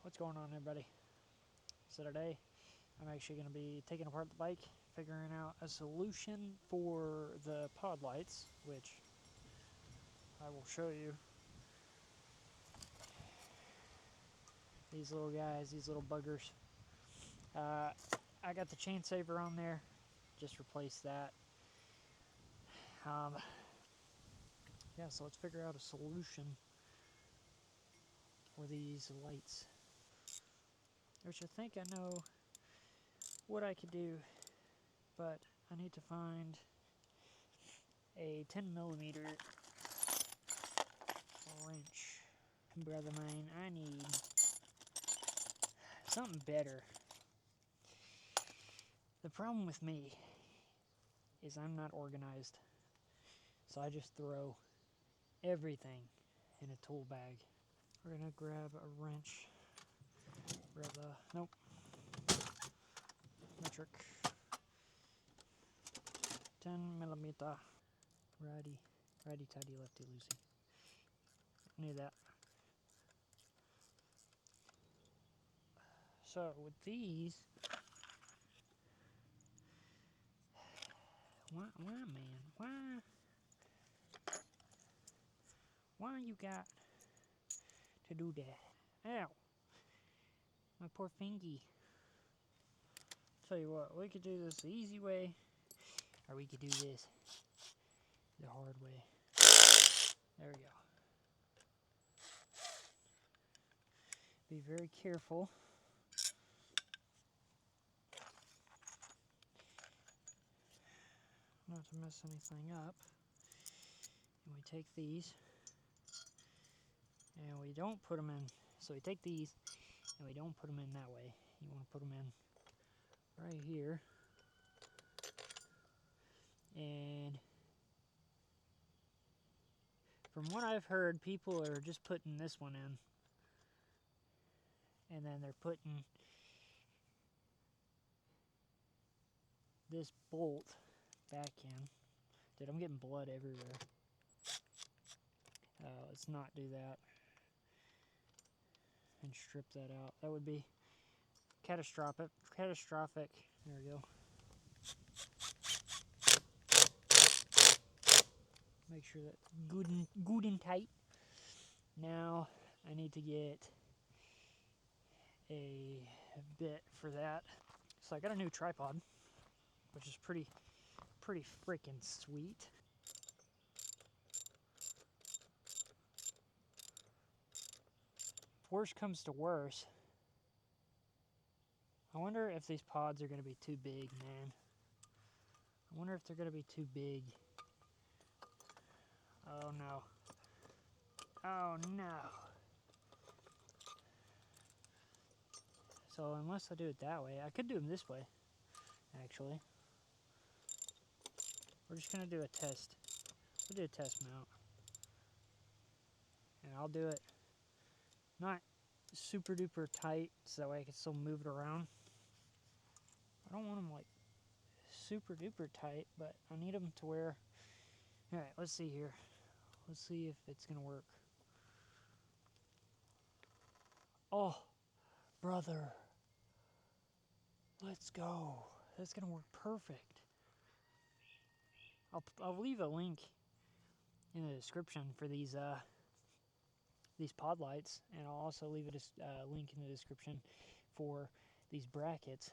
What's going on, everybody? So today I'm actually going to be taking apart the bike, figuring out a solution for the pod lights, which I will show you. These little guys, these little buggers. I got the chain saver on there, just replace that. Yeah, so let's figure out a solution for these lights. Which I think I know what I could do, but I need to find a 10mm wrench. Brother mine, I need something better. The problem with me is I'm not organized, so I just throw everything in a tool bag. We're gonna grab a wrench. Grab the, nope, metric. 10mm. Righty, tighty, lefty, loosey. Need that. So with these, why man, why you got to do that? Ow, my poor fingy. Tell you what, we could do this the easy way, or we could do this the hard way. There we go. Be very careful. Not to mess anything up. And we take these, and we don't put them in. So we take these, and we don't put them in that way. You want to put them in right here. And from what I've heard, people are just putting this one in, and then they're putting this bolt back in. Dude, I'm getting blood everywhere. Let's not do that. And strip that out. That would be catastrophic. There we go. Make sure that's good and tight. Now I need to get a bit for that. So I got a new tripod, which is pretty freaking sweet. If worse comes to worse, I wonder if these pods are going to be too big, man. I wonder if they're going to be too big. Oh no. Oh no. So unless I do it that way, I could do them this way, actually. We're just going to do a test. We'll do a test mount. And I'll do it not super duper tight, so that way I can still move it around. I don't want them like super duper tight, but I need them to where... Alright, let's see here. Let's see if it's going to work. Oh, brother. Let's go. That's going to work perfect. I'll leave a link in the description for these pod lights, and I'll also leave a link in the description for these brackets.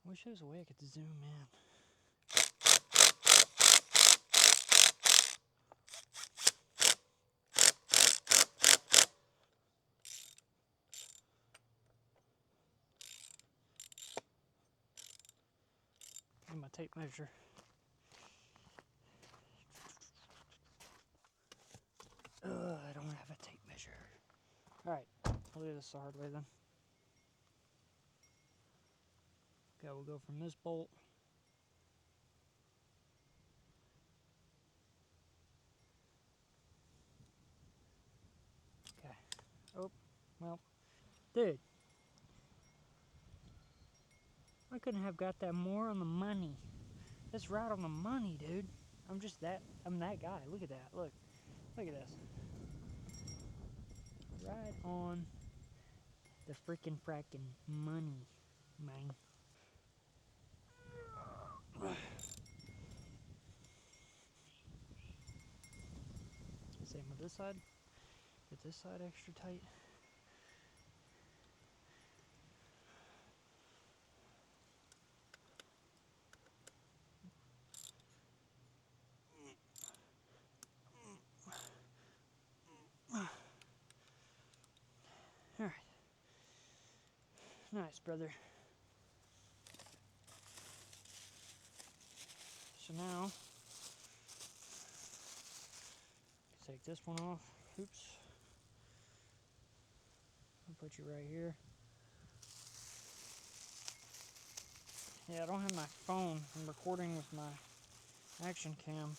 I wish there was a way I could zoom in. Get my tape measure. I don't have a tape measure. Alright, I'll do this the hard way then. Okay, we'll go from this bolt Well, dude, I couldn't have got that more on the money. That's right on the money, dude. I'm that guy. Look at that. Look at this. Right on the freaking frackin' money, man. Same with this side. Get this side extra tight. Alright. Nice, brother. So now, take this one off. Oops. I'll put you right here. Yeah, I don't have my phone. I'm recording with my action cam.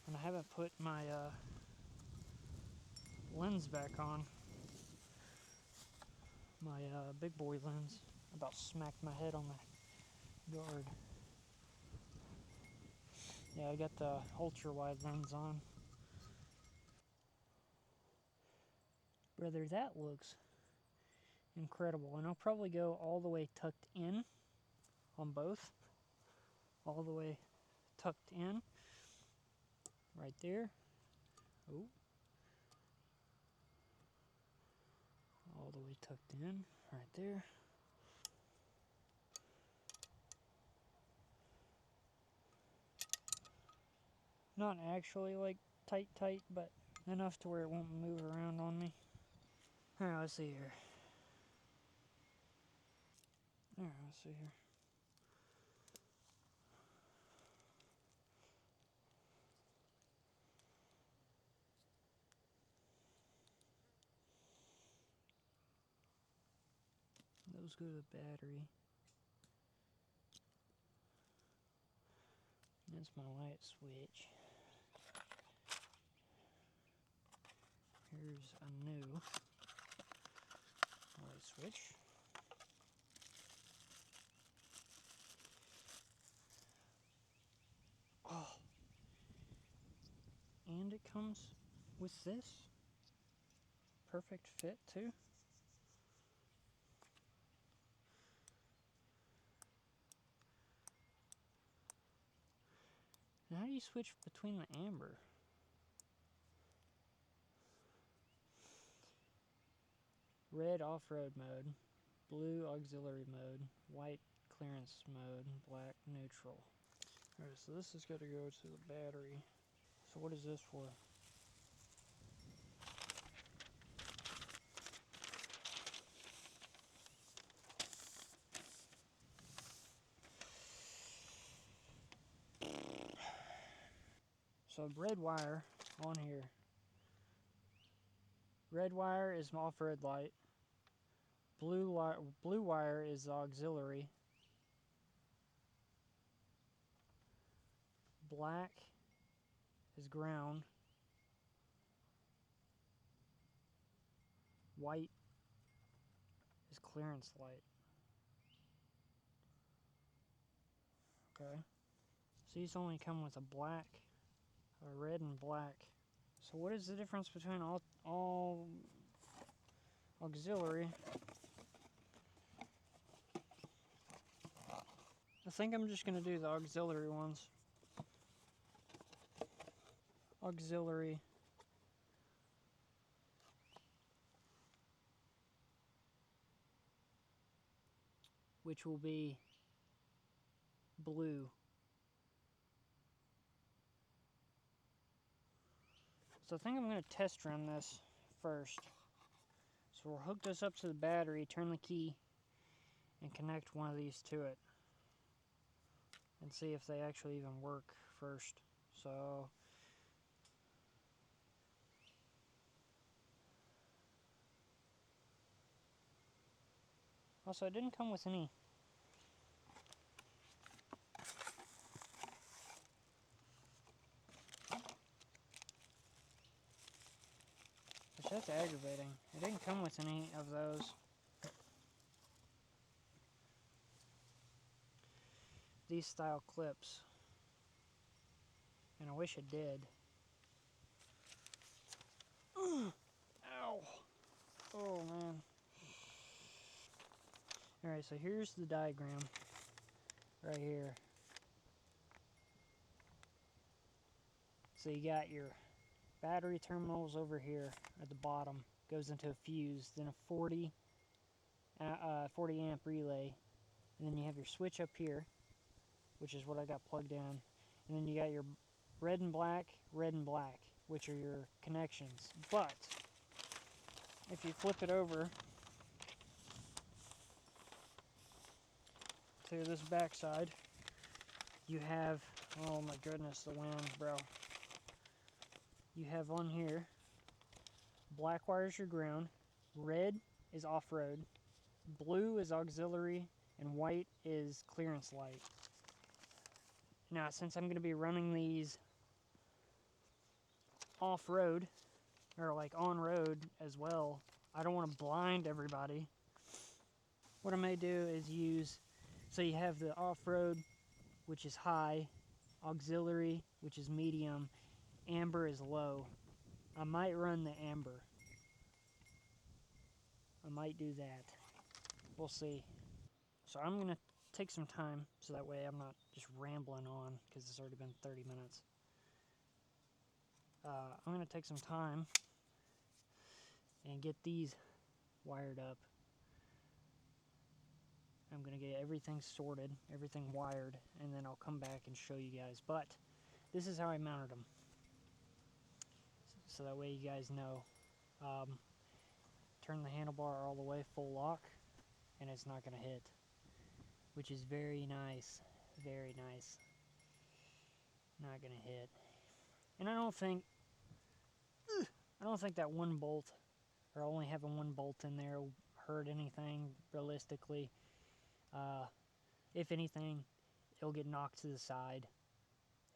And I haven't put my lens back on. My big boy lens. About smacked my head on the guard. Yeah, I got the ultra wide lens on. Brother, that looks incredible. And I'll probably go all the way tucked in on both. All the way tucked in. Right there. Oh. All the way tucked in. Right there. Not actually like tight, but enough to where it won't move around on me. Alright, let's see here. Alright, let's see here. Those go to the battery. That's my light switch. Here's a new light switch. Oh. And it comes with this. Perfect fit too. Now how do you switch between the amber? Red off-road mode, blue auxiliary mode, white clearance mode, black neutral. Alright, so this has got to go to the battery. So what is this for? So red wire on here. Red wire is my off-road light. Blue wire is the auxiliary. Black is ground. White is clearance light. Okay. So these only come with a black, a red and black. So what is the difference between all auxiliary? I think I'm just going to do the auxiliary ones. Auxiliary. Which will be blue. So I think I'm going to test run this first. So we'll hook this up to the battery, turn the key, and connect one of these to it. And see if they actually even work first. So also, it didn't come with any. It That's aggravating. It didn't come with any of those. These style clips. And I wish it did. Ow! Oh man. Alright, so here's the diagram. Right here. So you got your battery terminals over here at the bottom. Goes into a fuse, then a 40 amp relay. And then you have your switch up here, which is what I got plugged in. And then you got your red and black, which are your connections. But if you flip it over to this back side, you have, oh my goodness, the wind, bro. You have on here, black wire is your ground, red is off-road, blue is auxiliary, and white is clearance light. Now, since I'm going to be running these off-road, or like on-road as well, I don't want to blind everybody. What I may do is use, so you have the off-road, which is high, auxiliary, which is medium, amber is low. I might run the amber. I might do that. We'll see. So I'm going to take some time so that way I'm not just rambling on because it's already been 30 minutes. I'm going to take some time and get these wired up. I'm going to get everything sorted, everything wired, and then I'll come back and show you guys. But this is how I mounted them. So that way you guys know. Turn the handlebar all the way full lock and it's not going to hit, which is very nice. Very nice. Not going to hit. And I don't think that one bolt, or only having one bolt in there, will hurt anything realistically. If anything, it'll get knocked to the side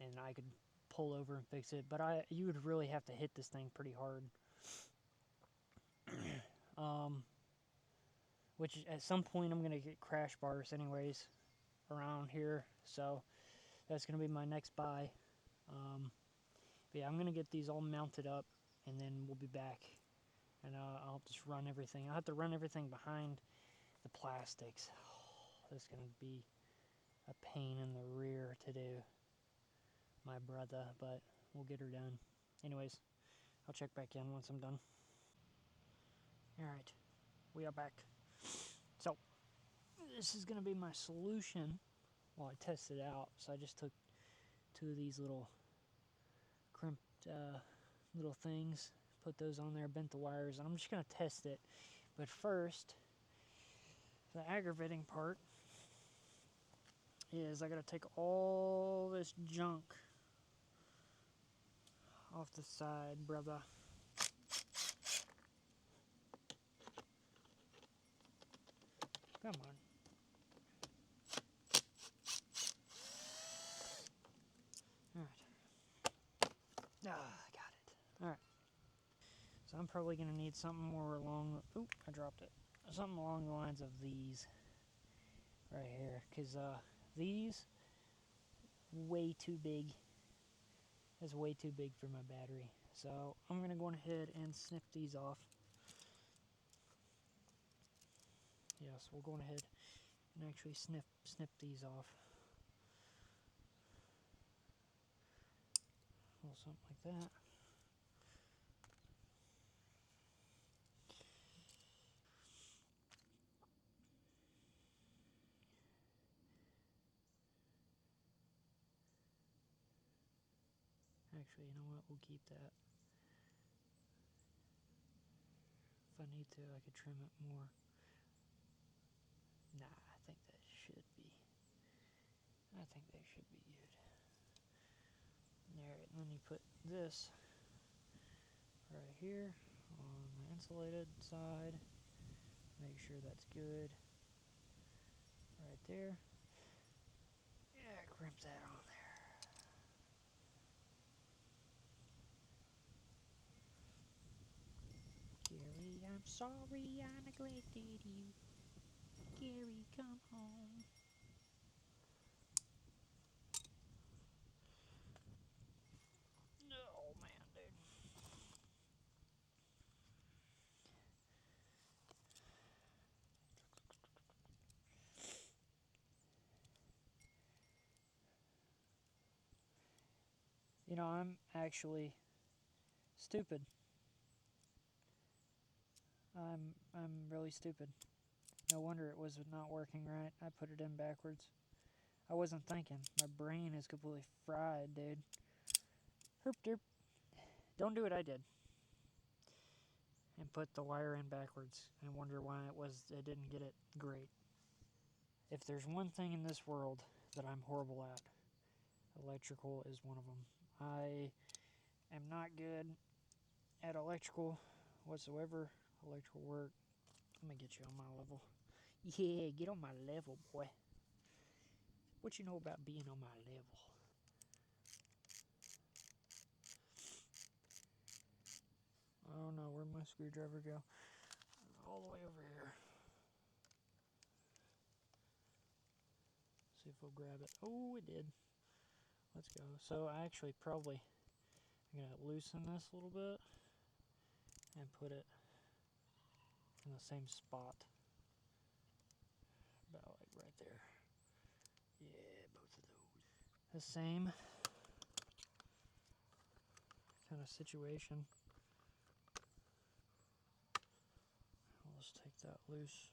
and I could pull over and fix it, but you would really have to hit this thing pretty hard. Which at some point I'm going to get crash bars anyways around here, so that's going to be my next buy. But yeah, I'm going to get these all mounted up and then we'll be back and I'll just run everything. I'll have to run everything behind the plastics. That's going to be a pain in the rear to do, my brother, but we'll get her done. Anyways, I'll check back in once I'm done. Alright, we are back. So, this is going to be my solution while I test it out. So I just took two of these little crimped little things, put those on there, bent the wires, and I'm just going to test it. But first, the aggravating part is I got to take all this junk off the side, brother. Come on. Alright. I got it. Alright. So I'm probably going to need something more along... Oop, I dropped it. Something along the lines of these. Right here. Because these, way too big. That's way too big for my battery. So I'm going to go ahead and snip these off. Yes, we'll go ahead and actually snip these off. A little something like that. Actually, you know what? We'll keep that. If I need to, I could trim it more. Nah, I think that should be. I think they should be good. Alright, and then you put this right here on the insulated side. Make sure that's good. Right there. Yeah, crimp that on there. I'm sorry I neglected you. Gary, come home. Oh man, dude. You know, I'm actually stupid. I'm really stupid. No wonder it was not working right. I put it in backwards. I wasn't thinking. My brain is completely fried, dude. Herp derp. Don't do what I did. And put the wire in backwards and wonder why it didn't get it great. If there's one thing in this world that I'm horrible at, electrical is one of them. I am not good at electrical whatsoever. Electrical work. Let me get you on my level. Yeah, get on my level, boy. What you know about being on my level? I don't know. Where'd my screwdriver go? All the way over here. See if we'll grab it. Oh, it did. Let's go. So I actually I'm going to loosen this a little bit and put it in the same spot. About like right there. Yeah, both of those. The same kind of situation. I'll just take that loose.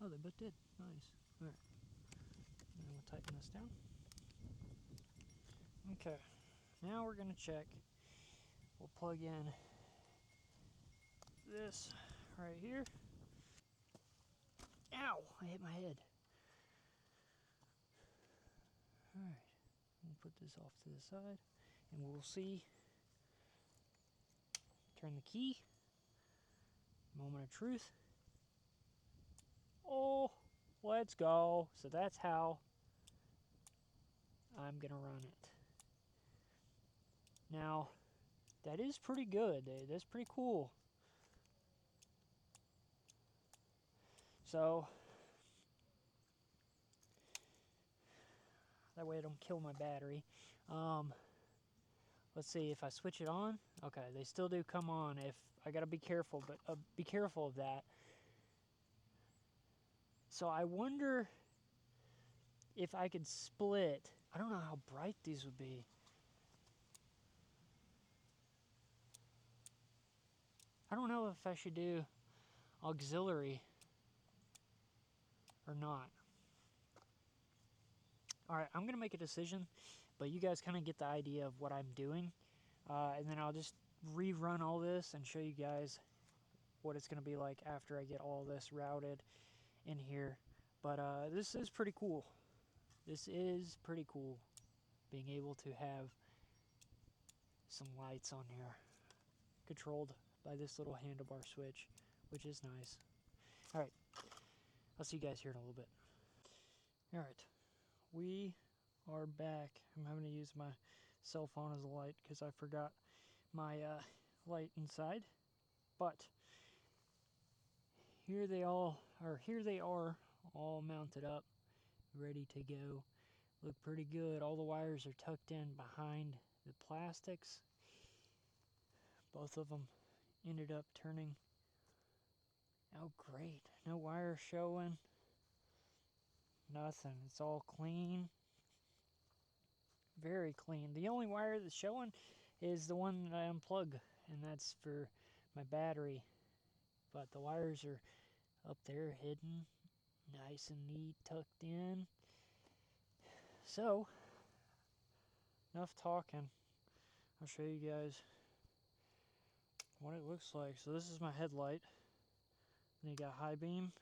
Oh, they both did. Nice. Alright. And we'll tighten this down. Okay. Now we're going to check. We'll plug in this right here. Ow! I hit my head. Alright. We'll put this off to the side. And we'll see. Turn the key. Moment of truth. Oh, let's go. So that's how I'm going to run it. Now, that is pretty good. That's pretty cool. So, that way I don't kill my battery. Let's see if I switch it on. Okay, they still do come on. If I gotta be careful, but be careful of that. So I wonder if I could split. I don't know how bright these would be. I don't know if I should do auxiliary or not. Alright, I'm going to make a decision, but you guys kind of get the idea of what I'm doing. And then I'll just rerun all this and show you guys what it's going to be like after I get all this routed in here. But this is pretty cool. This is pretty cool, being able to have some lights on here, controlled by this little handlebar switch, which is nice. Alright, I'll see you guys here in a little bit. Alright, we are back. I'm having to use my cell phone as a light because I forgot my light inside. But here they are all mounted up, ready to go. Look pretty good. All the wires are tucked in behind the plastics. Both of them ended up turning out great. No wires showing. Nothing. It's all clean. Very clean. The only wire that's showing is the one that I unplug, and that's for my battery. But the wires are up there hidden, nice and neat, tucked in. So, enough talking. I'll show you guys what it looks like. So this is my headlight. Then you got high beam,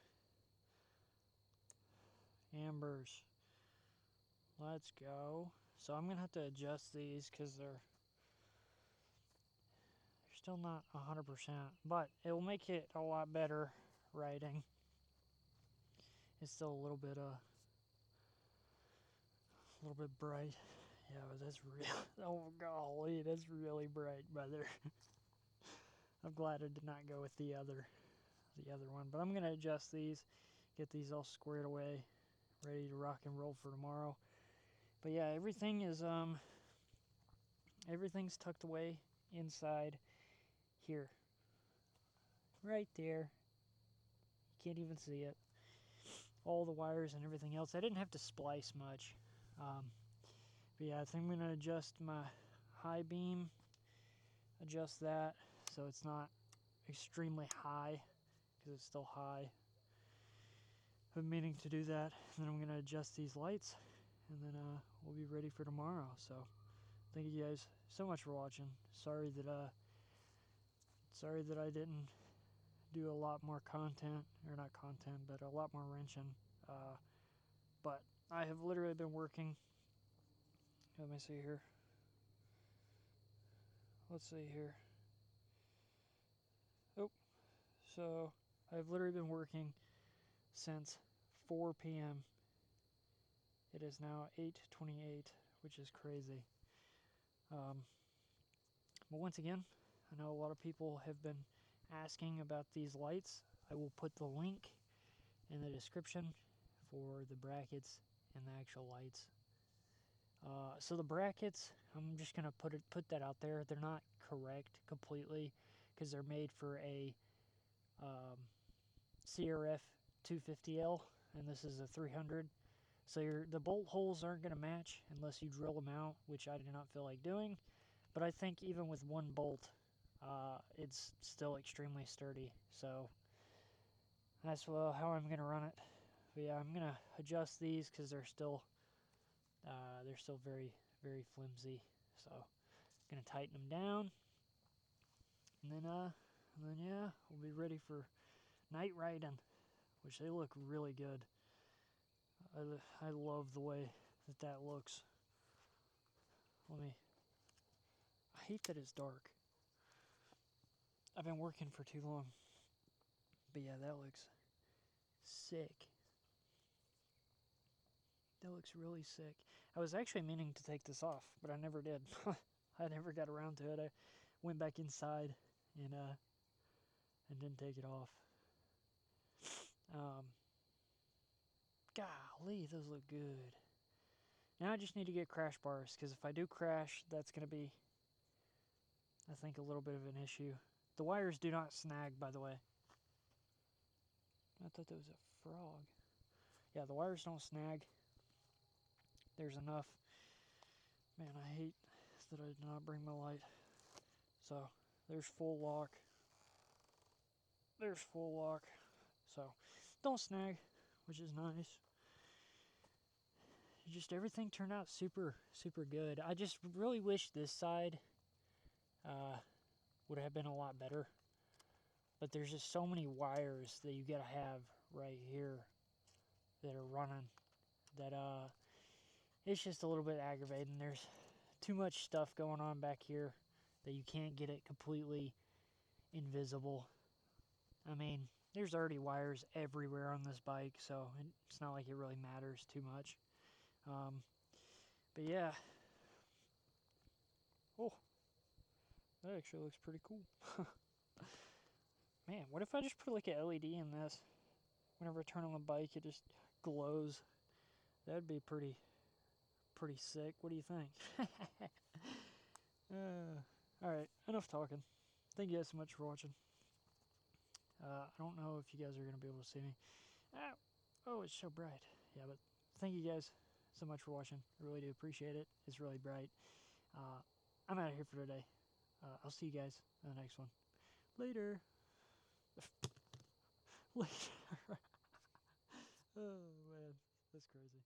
ambers. Let's go. So I'm gonna have to adjust these because they're still not 100%, but it'll make it a lot better riding. It's still a little bit bright Yeah, but that's real. Oh golly, that's really bright, brother. I'm glad I did not go with the other one. But I'm gonna adjust these, get these all squared away, ready to rock and roll for tomorrow. But yeah, everything's tucked away inside here, right there. You can't even see it. All the wires and everything else. I didn't have to splice much. But yeah, I think I'm gonna adjust my high beam, adjust that so it's not extremely high, because it's still high. I've been meaning to do that. And then I'm gonna adjust these lights, and then we'll be ready for tomorrow. So thank you guys so much for watching. Sorry that I didn't do a lot more content, or not content, but a lot more wrenching. But I have literally been working. Let me see here. Let's see here. Oh, so I've literally been working since 4 p.m. It is now 8:28, which is crazy. But once again, I know a lot of people have been asking about these lights. I will put the link in the description for the brackets and the actual lights. So the brackets, I'm just gonna put that out there. They're not correct completely, because they're made for a CRF300L, and this is a 300. So the bolt holes aren't going to match unless you drill them out, which I do not feel like doing. But I think even with one bolt, it's still extremely sturdy. So that's how I'm going to run it. But yeah, I'm going to adjust these because they're still very, very flimsy. So I'm going to tighten them down, and then yeah, we'll be ready for night riding, which they look really good. I love the way that looks. I hate that it's dark. I've been working for too long. But yeah, that looks sick. That looks really sick. I was actually meaning to take this off, but I never did. I never got around to it. I went back inside and didn't take it off. Golly, those look good. Now I just need to get crash bars, because if I do crash, that's going to be, I think, a little bit of an issue. The wires do not snag, by the way. I thought that was a frog. Yeah, the wires don't snag. There's enough. Man, I hate that I did not bring my light. So, there's full lock. There's full lock. So, don't snag, which is nice. Just everything turned out super, super good. I just really wish this side would have been a lot better. But there's just so many wires that you gotta have right here that are running that it's just a little bit aggravating. There's too much stuff going on back here that you can't get it completely invisible. I mean, there's already wires everywhere on this bike, so it's not like it really matters too much. But yeah. Oh, that actually looks pretty cool. Man, what if I just put like a LED in this? Whenever I turn on the bike, it just glows. That'd be pretty sick. What do you think? Alright, enough talking. Thank you guys so much for watching. I don't know if you guys are going to be able to see me. Oh, it's so bright. Yeah, but thank you guys so much for watching. I really do appreciate it. It's really bright. I'm out of here for today. I'll see you guys in the next one. Later. Later. Oh, man. That's crazy.